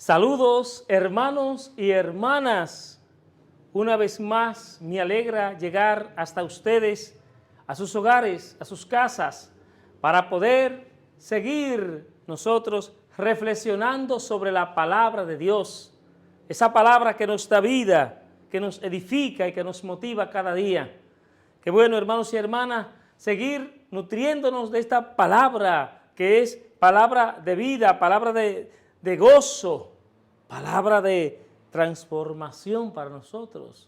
Saludos hermanos y hermanas, una vez más me alegra llegar hasta ustedes, a sus hogares, a sus casas, para poder seguir nosotros reflexionando sobre la palabra de Dios, esa palabra que nos da vida, que nos edifica y que nos motiva cada día. Qué bueno, hermanos y hermanas, seguir nutriéndonos de esta palabra que es palabra de vida, palabra de gozo, palabra de transformación para nosotros.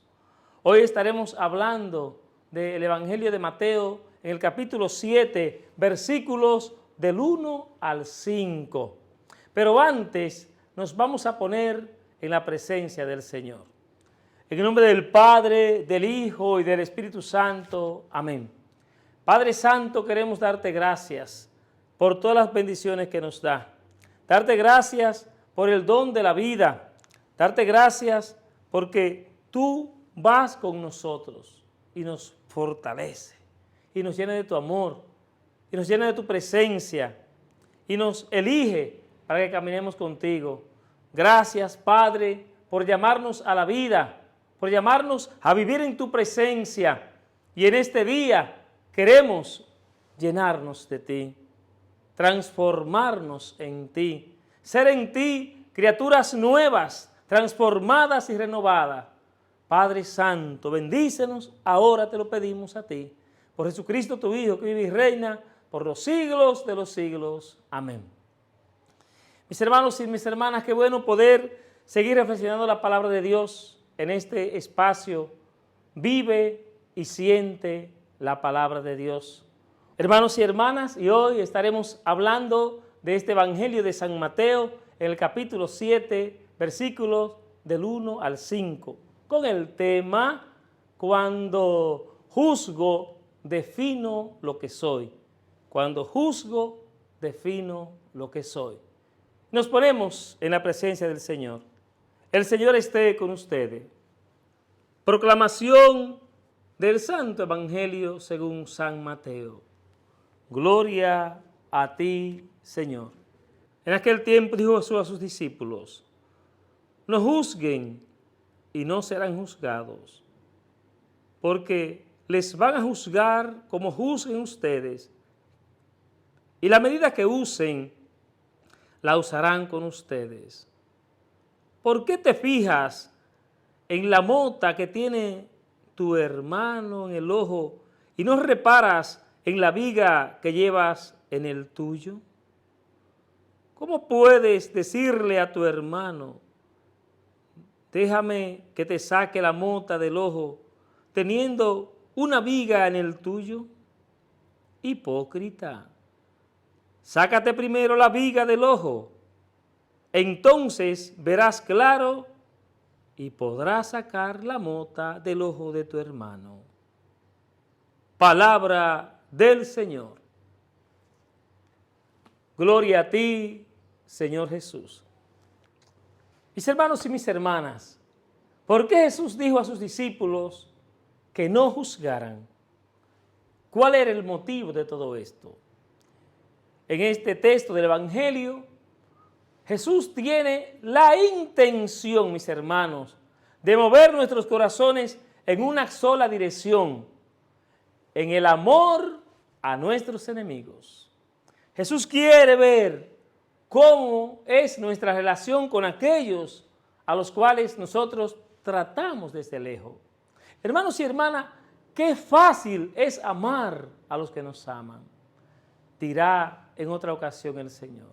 Hoy estaremos hablando del Evangelio de Mateo en el capítulo 7, versículos del 1 al 5. Pero antes nos vamos a poner en la presencia del Señor. En el nombre del Padre, del Hijo y del Espíritu Santo. Amén. Padre Santo, queremos darte gracias por todas las bendiciones que nos da. Darte gracias por el don de la vida. Darte gracias porque tú vas con nosotros y nos fortalece y nos llena de tu amor y nos llena de tu presencia y nos elige para que caminemos contigo. Gracias, Padre, por llamarnos a la vida, por llamarnos a vivir en tu presencia, y en este día queremos llenarnos de ti, transformarnos en ti, ser en ti criaturas nuevas, transformadas y renovadas. Padre Santo, bendícenos, ahora te lo pedimos a ti, por Jesucristo tu Hijo, que vive y reina por los siglos de los siglos. Amén. Mis hermanos y mis hermanas, qué bueno poder seguir reflexionando la palabra de Dios en este espacio. Vive y siente la palabra de Dios. Hermanos y hermanas, y hoy estaremos hablando de este Evangelio de San Mateo en el capítulo 7, versículos del 1 al 5, con el tema: cuando juzgo, defino lo que soy. Cuando juzgo, defino lo que soy. Nos ponemos en la presencia del Señor. El Señor esté con ustedes. Proclamación del Santo Evangelio según San Mateo. Gloria a ti, Señor. En aquel tiempo dijo Jesús a sus discípulos: no juzguen y no serán juzgados, porque les van a juzgar como juzguen ustedes, y la medida que usen, la usarán con ustedes. ¿Por qué te fijas en la mota que tiene tu hermano en el ojo y no reparas en la viga que llevas en el tuyo? ¿Cómo puedes decirle a tu hermano: déjame que te saque la mota del ojo, teniendo una viga en el tuyo? Hipócrita, sácate primero la viga del ojo, entonces verás claro y podrás sacar la mota del ojo de tu hermano. Palabra del Señor. Gloria a ti, Señor Jesús. Mis hermanos y mis hermanas, ¿por qué Jesús dijo a sus discípulos que no juzgaran? ¿Cuál era el motivo de todo esto? En este texto del Evangelio, Jesús tiene la intención, mis hermanos, de mover nuestros corazones en una sola dirección, en el amor a nuestros enemigos. Jesús quiere ver cómo es nuestra relación con aquellos a los cuales nosotros tratamos desde lejos. Hermanos y hermanas, qué fácil es amar a los que nos aman, dirá en otra ocasión el Señor.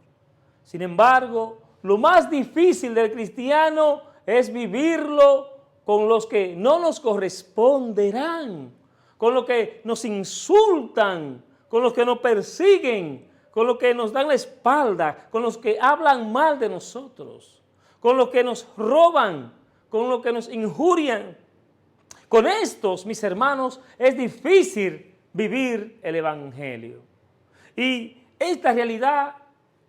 Sin embargo, lo más difícil del cristiano es vivirlo con los que no nos corresponderán, con los que nos insultan, con los que nos persiguen, con los que nos dan la espalda, con los que hablan mal de nosotros, con los que nos roban, con los que nos injurian. Con estos, mis hermanos, es difícil vivir el Evangelio. Y esta realidad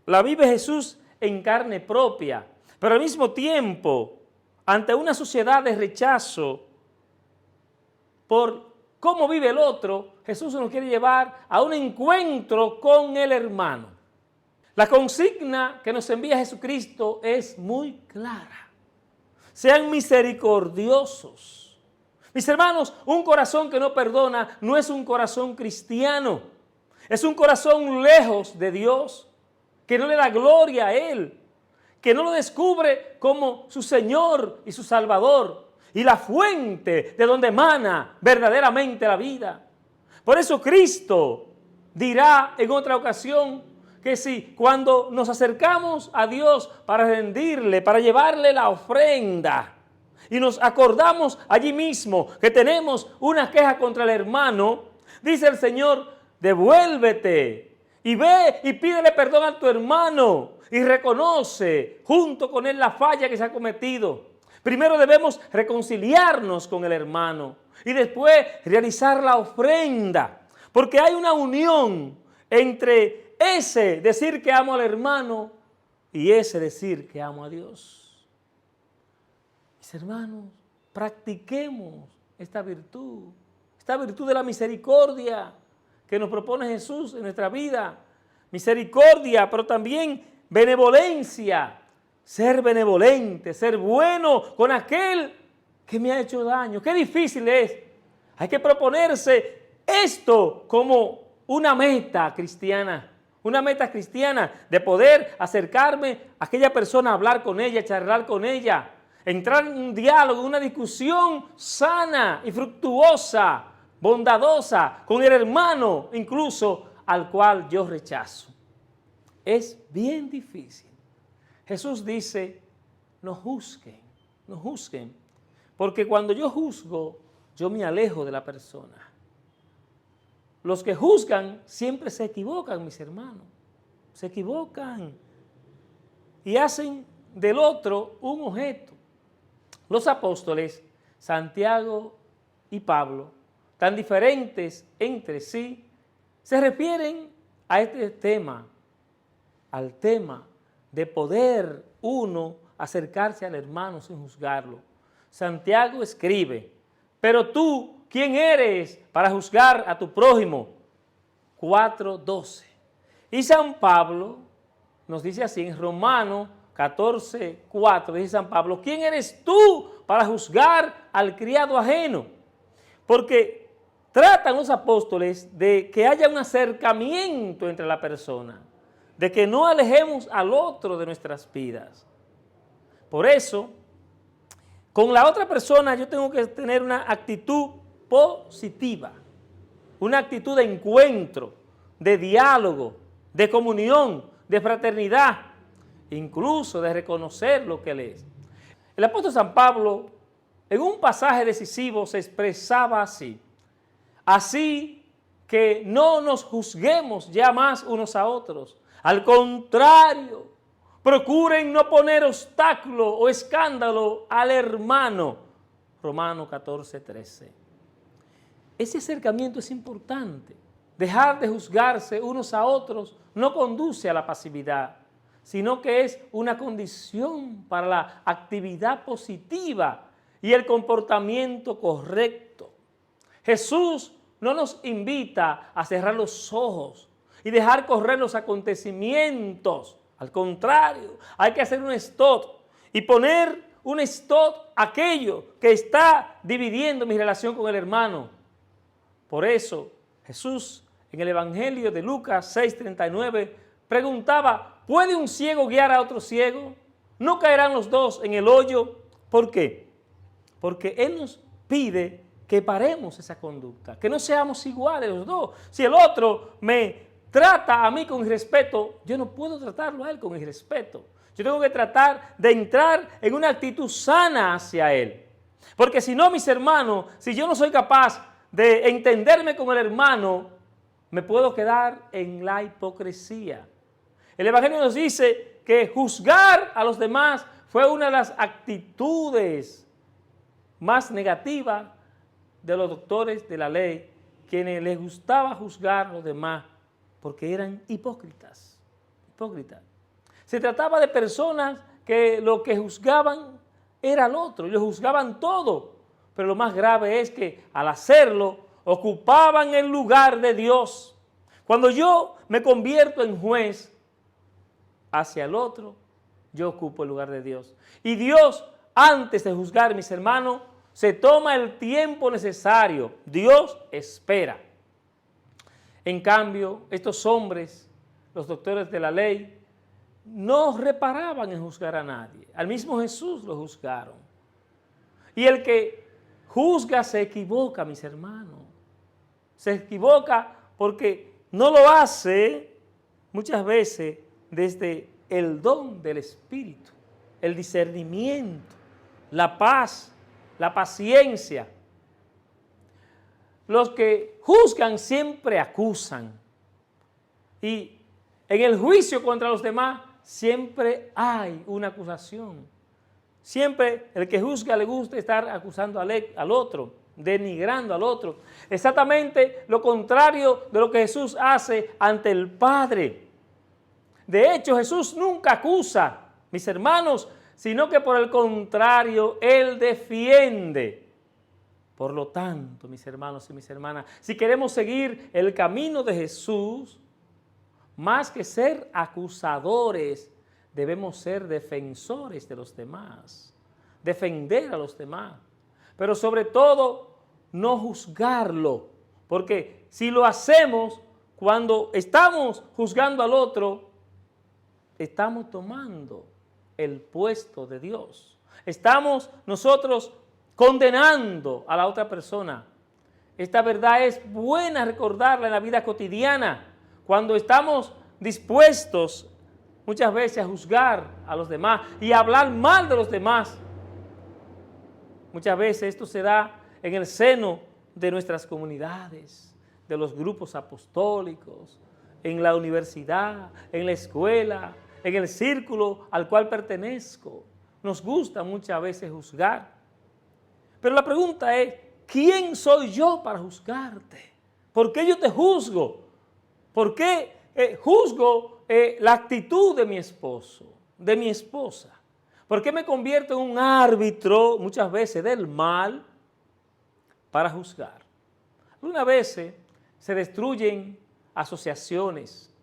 la vive Jesús en carne propia, pero al mismo tiempo, ante una sociedad de rechazo por cómo vive el otro, Jesús nos quiere llevar a un encuentro con el hermano. La consigna que nos envía Jesucristo es muy clara. Sean misericordiosos. Mis hermanos, un corazón que no perdona no es un corazón cristiano. Es un corazón lejos de Dios, que no le da gloria a Él, que no lo descubre como su Señor y su Salvador y la fuente de donde emana verdaderamente la vida. Por eso Cristo dirá en otra ocasión que si cuando nos acercamos a Dios para rendirle, para llevarle la ofrenda, y nos acordamos allí mismo que tenemos una queja contra el hermano, dice el Señor, devuélvete y ve y pídele perdón a tu hermano y reconoce junto con él la falla que se ha cometido. Primero debemos reconciliarnos con el hermano y después realizar la ofrenda, porque hay una unión entre ese decir que amo al hermano y ese decir que amo a Dios. Mis hermanos, practiquemos esta virtud de la misericordia que nos propone Jesús en nuestra vida. Misericordia, pero también benevolencia. Ser benevolente, ser bueno con aquel que me ha hecho daño. Qué difícil es. Hay que proponerse esto como una meta cristiana de poder acercarme a aquella persona, hablar con ella, charlar con ella, entrar en un diálogo, una discusión sana y fructuosa, bondadosa, con el hermano incluso al cual yo rechazo. Es bien difícil. Jesús dice, no juzguen, porque cuando yo juzgo, yo me alejo de la persona. Los que juzgan siempre se equivocan, mis hermanos, se equivocan y hacen del otro un objeto. Los apóstoles, Santiago y Pablo, tan diferentes entre sí, se refieren a este tema, al tema de poder uno acercarse al hermano sin juzgarlo. Santiago escribe, pero tú, ¿quién eres para juzgar a tu prójimo? 4:12. Y San Pablo nos dice así en Romanos 14:4, dice San Pablo, ¿quién eres tú para juzgar al criado ajeno? Porque tratan los apóstoles de que haya un acercamiento entre la persona, de que no alejemos al otro de nuestras vidas. Por eso, con la otra persona yo tengo que tener una actitud positiva, una actitud de encuentro, de diálogo, de comunión, de fraternidad, incluso de reconocer lo que él es. El apóstol San Pablo, en un pasaje decisivo, se expresaba así: así que no nos juzguemos ya más unos a otros, al contrario, procuren no poner obstáculo o escándalo al hermano. Romanos 14:13. Ese acercamiento es importante. Dejar de juzgarse unos a otros no conduce a la pasividad, sino que es una condición para la actividad positiva y el comportamiento correcto. Jesús no nos invita a cerrar los ojos y dejar correr los acontecimientos. Al contrario, hay que hacer un stop y poner un stop a aquello que está dividiendo mi relación con el hermano. Por eso, Jesús en el Evangelio de Lucas 6:39 preguntaba, ¿puede un ciego guiar a otro ciego? ¿No caerán los dos en el hoyo? ¿Por qué? Porque Él nos pide que paremos esa conducta, que no seamos iguales los dos. Si el otro me trata a mí con irrespeto, yo no puedo tratarlo a él con irrespeto. Yo tengo que tratar de entrar en una actitud sana hacia él. Porque si no, mis hermanos, si yo no soy capaz de entenderme con el hermano, me puedo quedar en la hipocresía. El Evangelio nos dice que juzgar a los demás fue una de las actitudes más negativas de los doctores de la ley, quienes les gustaba juzgar a los demás porque eran hipócritas. Se trataba de personas que lo que juzgaban era al otro y lo juzgaban todo. Pero lo más grave es que al hacerlo ocupaban el lugar de Dios. Cuando yo me convierto en juez, hacia el otro, yo ocupo el lugar de Dios. Y Dios, antes de juzgar, mis hermanos, se toma el tiempo necesario. Dios espera. En cambio, estos hombres, los doctores de la ley, no reparaban en juzgar a nadie. Al mismo Jesús lo juzgaron. Y el que juzga se equivoca, mis hermanos. Se equivoca porque no lo hace muchas veces desde el don del Espíritu, el discernimiento, la paz, la paciencia. Los que juzgan siempre acusan. Y en el juicio contra los demás siempre hay una acusación. Siempre el que juzga le gusta estar acusando al otro, denigrando al otro. Exactamente lo contrario de lo que Jesús hace ante el Padre. De hecho, Jesús nunca acusa, mis hermanos, sino que por el contrario, Él defiende. Por lo tanto, mis hermanos y mis hermanas, si queremos seguir el camino de Jesús, más que ser acusadores, debemos ser defensores de los demás, defender a los demás, pero sobre todo no juzgarlo, porque si lo hacemos cuando estamos juzgando al otro, estamos tomando el puesto de Dios, estamos nosotros condenando a la otra persona. Esta verdad es buena recordarla en la vida cotidiana, cuando estamos dispuestos muchas veces a juzgar a los demás y a hablar mal de los demás. Muchas veces esto se da en el seno de nuestras comunidades, de los grupos apostólicos, en la universidad, en la escuela, en el círculo al cual pertenezco. Nos gusta muchas veces juzgar. Pero la pregunta es, ¿quién soy yo para juzgarte? ¿Por qué yo te juzgo? ¿Por qué juzgo la actitud de mi esposo, de mi esposa? ¿Por qué me convierto en un árbitro muchas veces del mal para juzgar? Algunas veces se destruyen asociaciones,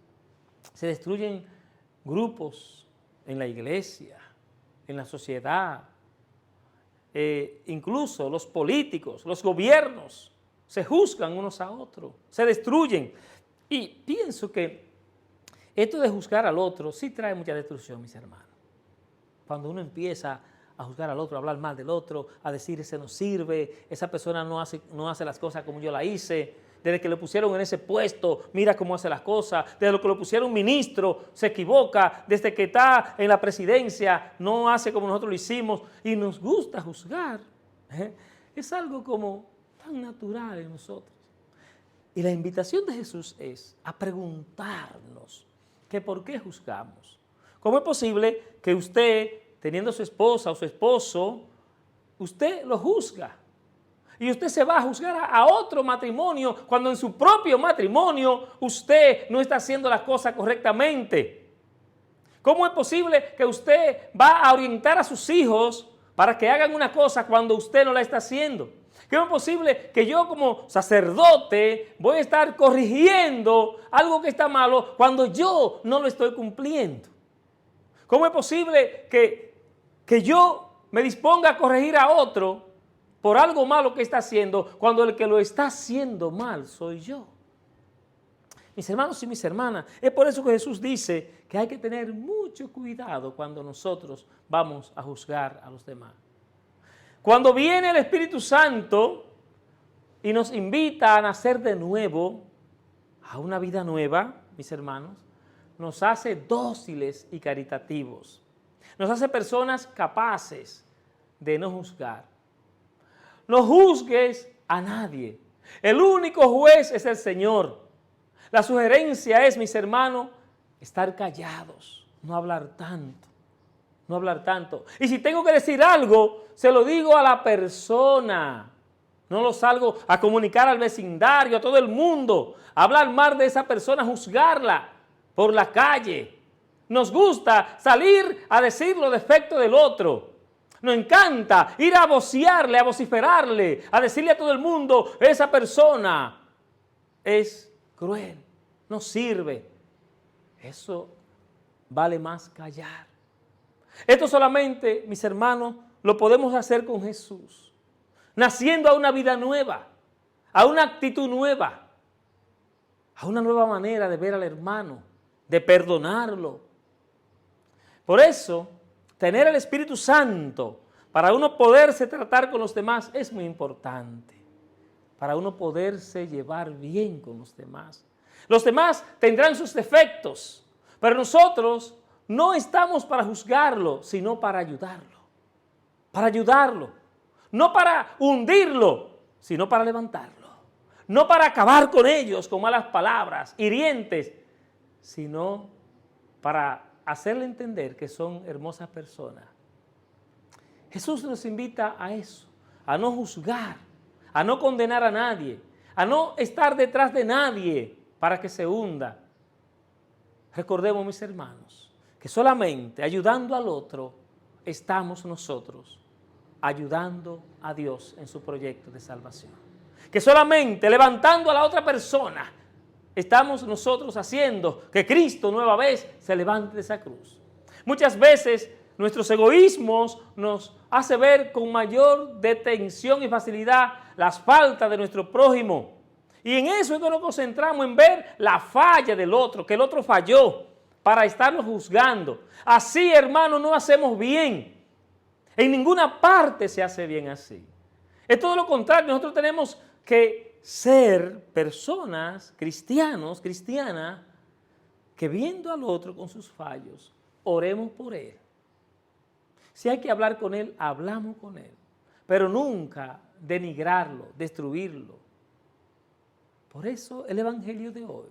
se destruyen grupos en la iglesia, en la sociedad, incluso los políticos, los gobiernos, se juzgan unos a otros, se destruyen. Y pienso que esto de juzgar al otro sí trae mucha destrucción, mis hermanos. Cuando uno empieza a juzgar al otro, a hablar mal del otro, a decir ese no sirve, esa persona no hace las cosas como yo la hice, desde que lo pusieron en ese puesto, mira cómo hace las cosas, desde que lo pusieron ministro, se equivoca, desde que está en la presidencia, no hace como nosotros lo hicimos, y nos gusta juzgar. Es algo como tan natural en nosotros. Y la invitación de Jesús es a preguntarnos que por qué juzgamos. ¿Cómo es posible que usted, teniendo su esposa o su esposo, usted lo juzga? Y usted se va a juzgar a otro matrimonio cuando en su propio matrimonio usted no está haciendo las cosas correctamente. ¿Cómo es posible que usted va a orientar a sus hijos para que hagan una cosa cuando usted no la está haciendo? ¿Cómo es posible que yo como sacerdote voy a estar corrigiendo algo que está malo cuando yo no lo estoy cumpliendo? ¿Cómo es posible que yo me disponga a corregir a otro por algo malo que está haciendo cuando el que lo está haciendo mal soy yo? Mis hermanos y mis hermanas, es por eso que Jesús dice que hay que tener mucho cuidado cuando nosotros vamos a juzgar a los demás. Cuando viene el Espíritu Santo y nos invita a nacer de nuevo, a una vida nueva, mis hermanos, nos hace dóciles y caritativos. Nos hace personas capaces de no juzgar. No juzgues a nadie. El único juez es el Señor. La sugerencia es, mis hermanos, estar callados, no hablar tanto. No hablar tanto. Y si tengo que decir algo, se lo digo a la persona. No lo salgo a comunicar al vecindario, a todo el mundo. A hablar mal de esa persona, juzgarla por la calle. Nos gusta salir a decir los defectos del otro. Nos encanta ir a vocearle, a vociferarle, a decirle a todo el mundo, esa persona es cruel, no sirve. Eso vale más callar. Esto solamente, mis hermanos, lo podemos hacer con Jesús, naciendo a una vida nueva, a una actitud nueva, a una nueva manera de ver al hermano, de perdonarlo. Por eso, tener el Espíritu Santo para uno poderse tratar con los demás es muy importante, para uno poderse llevar bien con los demás. Los demás tendrán sus defectos, pero nosotros no estamos para juzgarlo, sino para ayudarlo. Para ayudarlo. No para hundirlo, sino para levantarlo. No para acabar con ellos con malas palabras, hirientes, sino para hacerle entender que son hermosas personas. Jesús nos invita a eso, a no juzgar, a no condenar a nadie, a no estar detrás de nadie para que se hunda. Recordemos, mis hermanos, que solamente ayudando al otro estamos nosotros ayudando a Dios en su proyecto de salvación. Que solamente levantando a la otra persona estamos nosotros haciendo que Cristo nueva vez se levante de esa cruz. Muchas veces nuestros egoísmos nos hace ver con mayor detención y facilidad las faltas de nuestro prójimo. Y en eso es que nos concentramos, en ver la falla del otro, que el otro falló, para estarnos juzgando. Así, hermano, no hacemos bien. En ninguna parte se hace bien así. Es todo lo contrario, nosotros tenemos que ser personas, cristianos, cristianas, que viendo al otro con sus fallos, oremos por él. Si hay que hablar con él, hablamos con él, pero nunca denigrarlo, destruirlo. Por eso el Evangelio de hoy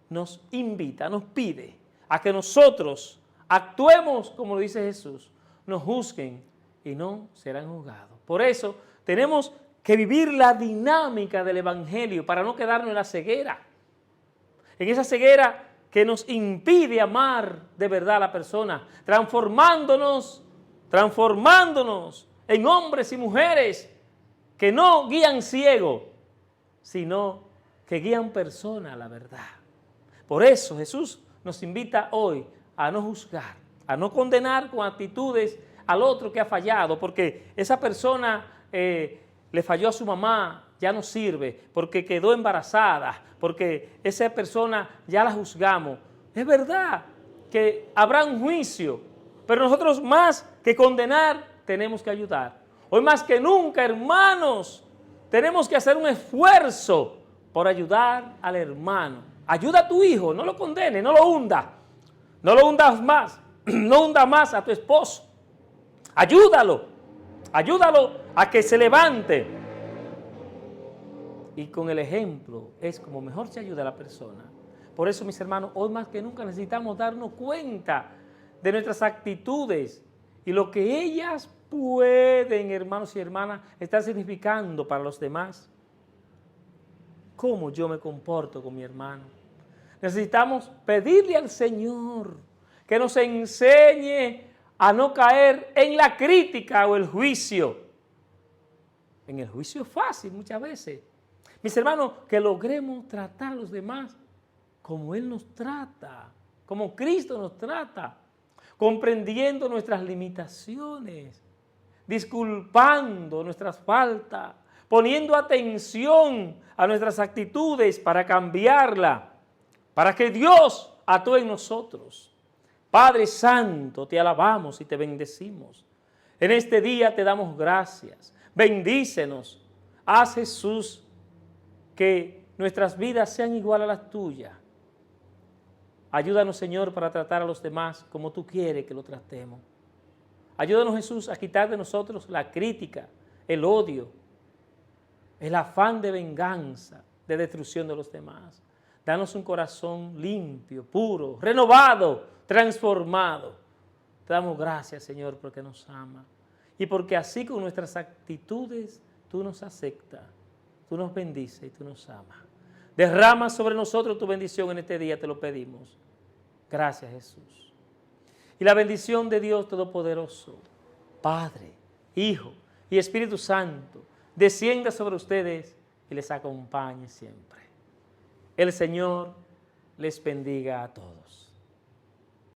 nos invita, nos pide a que nosotros actuemos como lo dice Jesús, nos juzguen y no serán juzgados. Por eso tenemos que vivir la dinámica del Evangelio para no quedarnos en la ceguera, en esa ceguera que nos impide amar de verdad a la persona, transformándonos en hombres y mujeres que no guían ciego, sino que guían personas a la verdad. Por eso Jesús nos invita hoy a no juzgar, a no condenar con actitudes al otro que ha fallado, porque esa persona le falló a su mamá, ya no sirve, porque quedó embarazada, porque esa persona ya la juzgamos. Es verdad que habrá un juicio, pero nosotros más que condenar tenemos que ayudar. Hoy más que nunca, hermanos, tenemos que hacer un esfuerzo por ayudar al hermano. Ayuda a tu hijo, no lo condenes, no lo hundas. No lo hundas más, no hundas más a tu esposo. Ayúdalo a que se levante. Y con el ejemplo es como mejor se ayuda a la persona. Por eso, mis hermanos, hoy más que nunca necesitamos darnos cuenta de nuestras actitudes y lo que ellas pueden, hermanos y hermanas, estar significando para los demás. ¿Cómo yo me comporto con mi hermano? Necesitamos pedirle al Señor que nos enseñe a no caer en la crítica o el juicio. En el juicio es fácil muchas veces. Mis hermanos, que logremos tratar a los demás como Él nos trata, como Cristo nos trata, comprendiendo nuestras limitaciones, disculpando nuestras faltas, poniendo atención a nuestras actitudes para cambiarla, para que Dios actúe en nosotros. Padre Santo, te alabamos y te bendecimos. En este día te damos gracias. Bendícenos. Haz, Jesús, que nuestras vidas sean igual a las tuyas. Ayúdanos, Señor, para tratar a los demás como tú quieres que lo tratemos. Ayúdanos, Jesús, a quitar de nosotros la crítica, el odio, el afán de venganza, de destrucción de los demás. Danos un corazón limpio, puro, renovado, transformado. Te damos gracias, Señor, porque nos ama y porque así con nuestras actitudes tú nos aceptas, tú nos bendices y tú nos amas. Derrama sobre nosotros tu bendición en este día, te lo pedimos. Gracias, Jesús. Y la bendición de Dios Todopoderoso, Padre, Hijo y Espíritu Santo, descienda sobre ustedes y les acompañe siempre. El Señor les bendiga a todos.